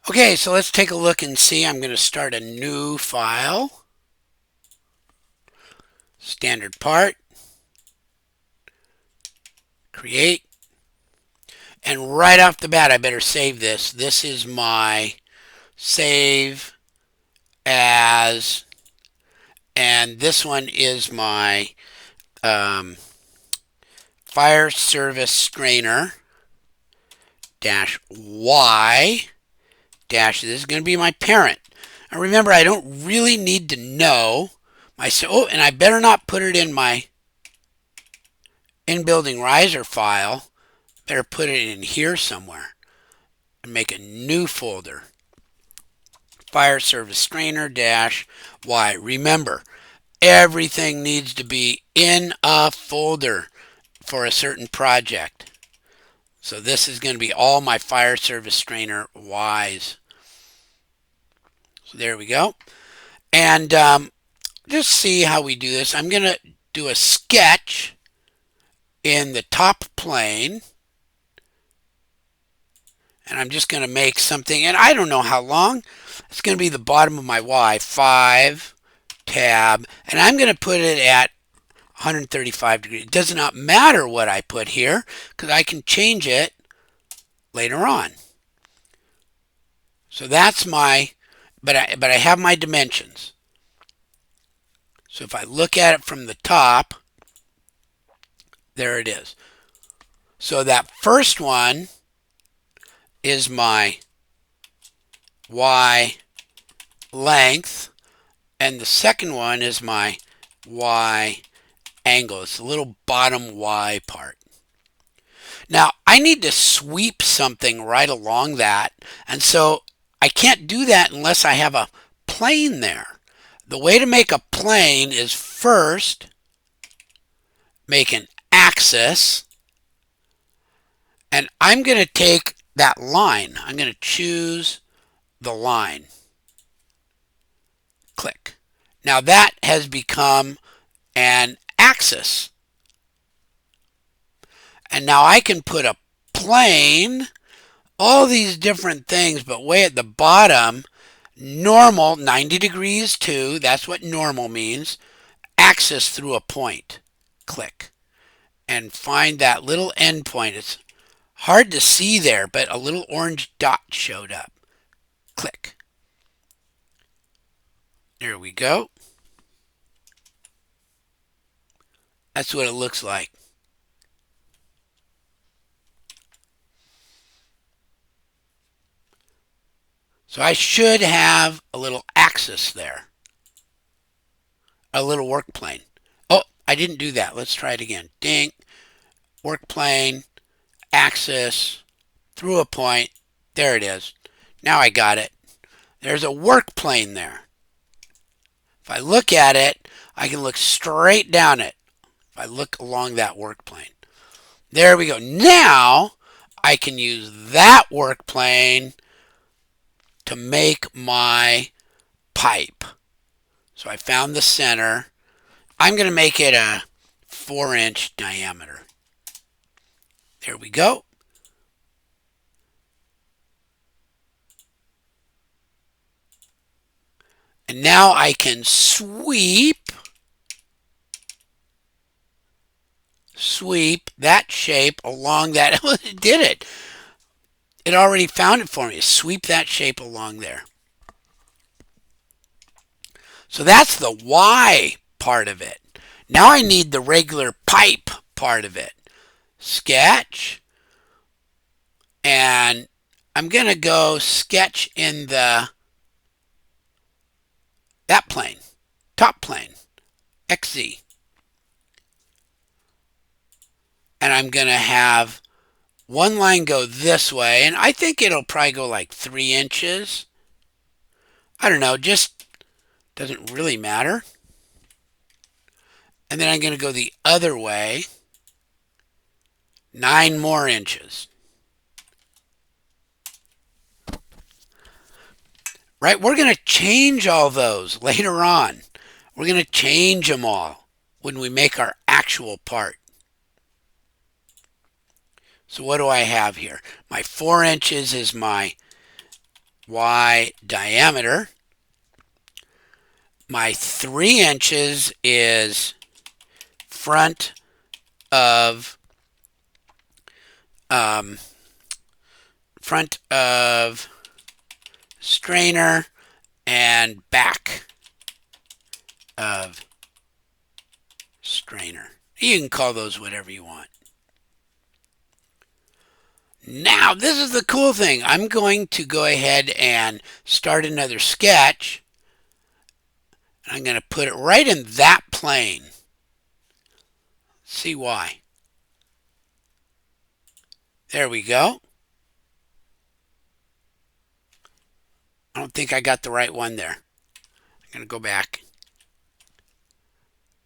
Okay, so let's take a look and see. I'm going to start a new file. Standard part. Create. And right off the bat, I better save this. This is my save as, and this one is my fire service strainer dash Y dash. This is going to be my parent. And remember, I don't really need to know my, and I better not put it in my in-building riser file. Better put it in here somewhere and make a new folder. Fire service strainer dash Y. Remember, everything needs to be in a folder for a certain project. So this is going to be all my fire service strainer Y's. So there we go. And just see how we do this. I'm going to do a sketch in the top plane. And I'm just going to make something, and I don't know how long. It's going to be the bottom of my Y, 5, tab, and I'm going to put it at 135 degrees. It does not matter what I put here because I can change it later on. So that's my, but I have my dimensions. So if I look at it from the top, there it is. So that first one is my Y length, and the second one is my Y angle. It's the little bottom Y part. Now I need to sweep something right along that, and so I can't do that unless I have a plane there. The way to make a plane is first make an axis, and I'm going to take that line. I'm going to choose the line. Click. Now that has become an axis. And now I can put a plane, all these different things, but way at the bottom, normal, 90 degrees to, that's what normal means, axis through a point. Click. And find that little end point. It's hard to see there, but a little orange dot showed up. Click. There we go. That's what it looks like. So I should have a little axis there. A little work plane. Oh, I didn't do that. Let's try it again. Ding. Work plane. Axis. Through a point. There it is. Now I got it. There's a work plane there. If I look at it, I can look straight down it. If I look along that work plane. There we go. Now I can use that work plane to make my pipe. So I found the center. I'm going to make it a 4-inch diameter. There we go. And now I can sweep that shape along that. It did it. It already found it for me. Sweep that shape along there. So that's the Y part of it. Now I need the regular pipe part of it. Sketch. And I'm going to go sketch in that plane, top plane, XZ. And I'm going to have one line go this way, and I think it'll probably go like 3 inches. I don't know, just doesn't really matter. And then I'm going to go the other way, 9 more inches. Right, we're going to change all those later on. We're going to change them all when we make our actual part. So what do I have here? My 4 inches is my Y diameter. My 3 inches is front of um, front of strainer and back of strainer. You can call those whatever you want. Now, this is the cool thing. I'm going to go ahead and start another sketch. I'm going to put it right in that plane. See why. There we go. I don't think I got the right one there. I'm going to go back.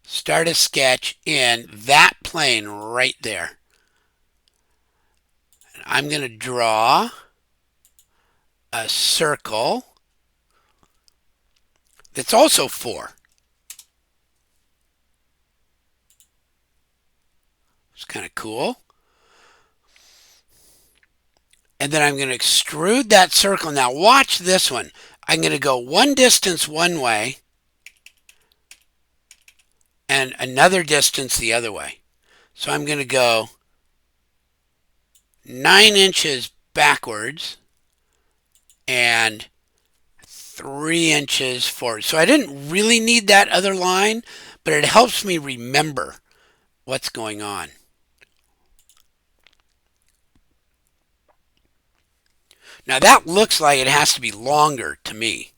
Start a sketch in that plane right there. And I'm going to draw a circle that's also 4. It's kind of cool. And then I'm going to extrude that circle. Now watch this one. I'm going to go one distance one way and another distance the other way. So I'm going to go 9 inches backwards and 3 inches forward. So I didn't really need that other line, but it helps me remember what's going on. Now that looks like it has to be longer to me.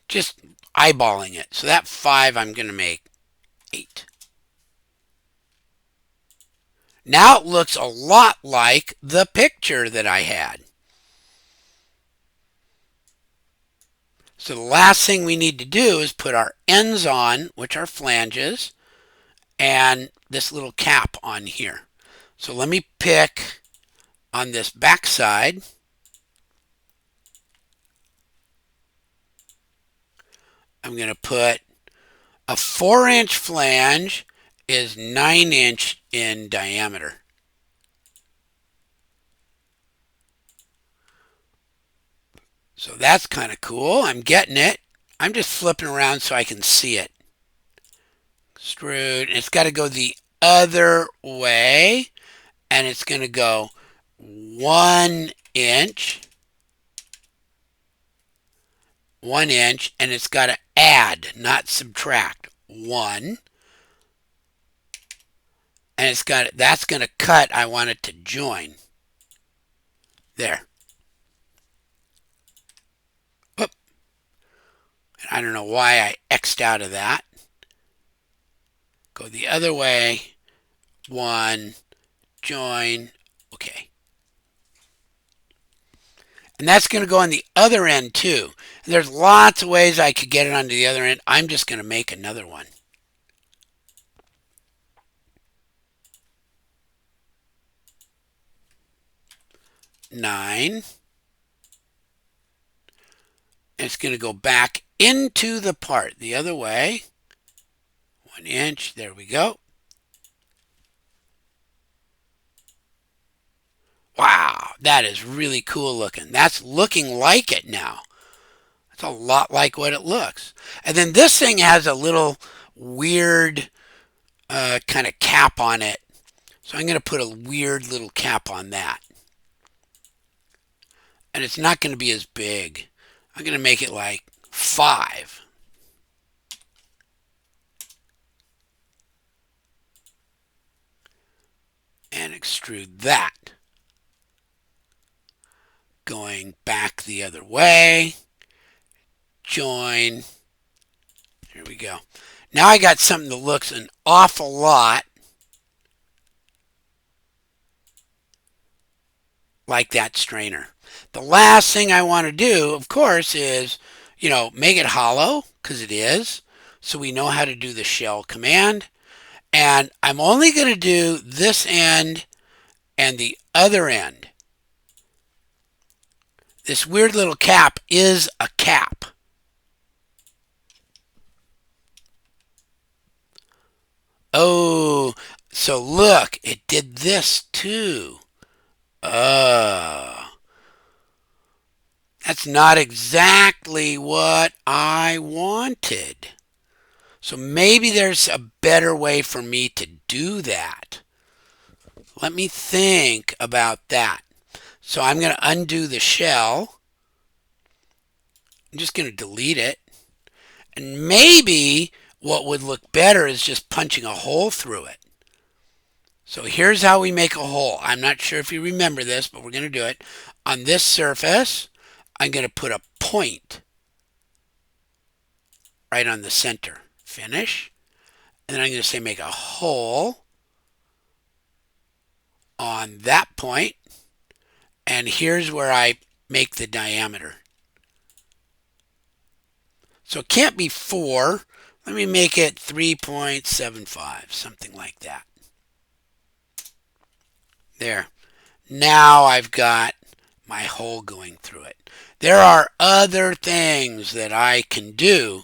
Just eyeballing it. So that 5 I'm going to make 8. Now it looks a lot like the picture that I had. So the last thing we need to do is put our ends on, which are flanges, and this little cap on here. So let me pick on this back side. I'm going to put a 4-inch flange is 9 inch in diameter. So that's kind of cool. I'm getting it. I'm just flipping around so I can see it. Extrude. It's got to go the other way. And it's going to go 1 inch. 1 inch. And it's got to add, not subtract. 1. And it's got that's going to cut. I want it to join. There. Oop. I don't know why I X'd out of that. Go the other way. 1. Join. Okay. And that's going to go on the other end too. And there's lots of ways I could get it onto the other end. I'm just going to make another one. Nine. And it's going to go back into the part the other way. 1 inch. There we go. Wow, that is really cool looking. That's looking like it now. It's a lot like what it looks. And then this thing has a little weird kind of cap on it. So I'm going to put a weird little cap on that. And it's not going to be as big. I'm going to make it like 5. And extrude that. Going back the other way. Join. There we go. Now I got something that looks an awful lot like that strainer. The last thing I want to do, of course, is, make it hollow, because it is. So we know how to do the shell command. And I'm only going to do this end and the other end. This weird little cap is a cap. Oh, so look, it did this too. Oh. That's not exactly what I wanted. So maybe there's a better way for me to do that. Let me think about that. So I'm going to undo the shell. I'm just going to delete it. And maybe what would look better is just punching a hole through it. So here's how we make a hole. I'm not sure if you remember this, but we're going to do it. On this surface, I'm going to put a point right on the center. Finish. And then I'm going to say make a hole on that point. And here's where I make the diameter. So it can't be 4. Let me make it 3.75, something like that. There. Now I've got my hole going through it. There are other things that I can do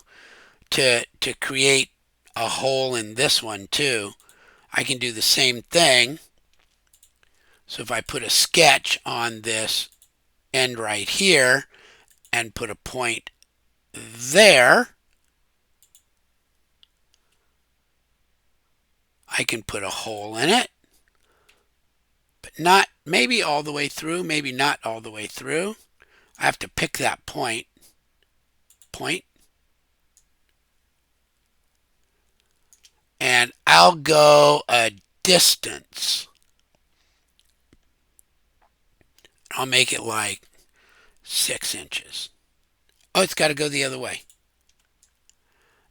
to create a hole in this one too. I can do the same thing. So if I put a sketch on this end right here and put a point there, I can put a hole in it, but not maybe all the way through, maybe not all the way through. I have to pick that point, and I'll go a distance. I'll make it like 6 inches. Oh, it's got to go the other way.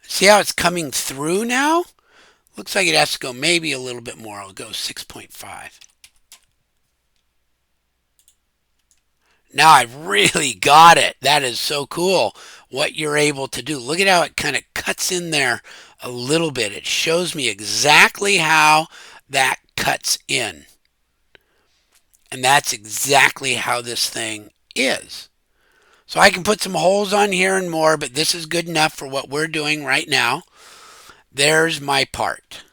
See how it's coming through now? Looks like it has to go maybe a little bit more. I'll go 6.5. Now I've really got it. That is so cool what you're able to do. Look at how it kind of cuts in there a little bit. It shows me exactly how that cuts in. And that's exactly how this thing is. So I can put some holes on here and more, but this is good enough for what we're doing right now. There's my part.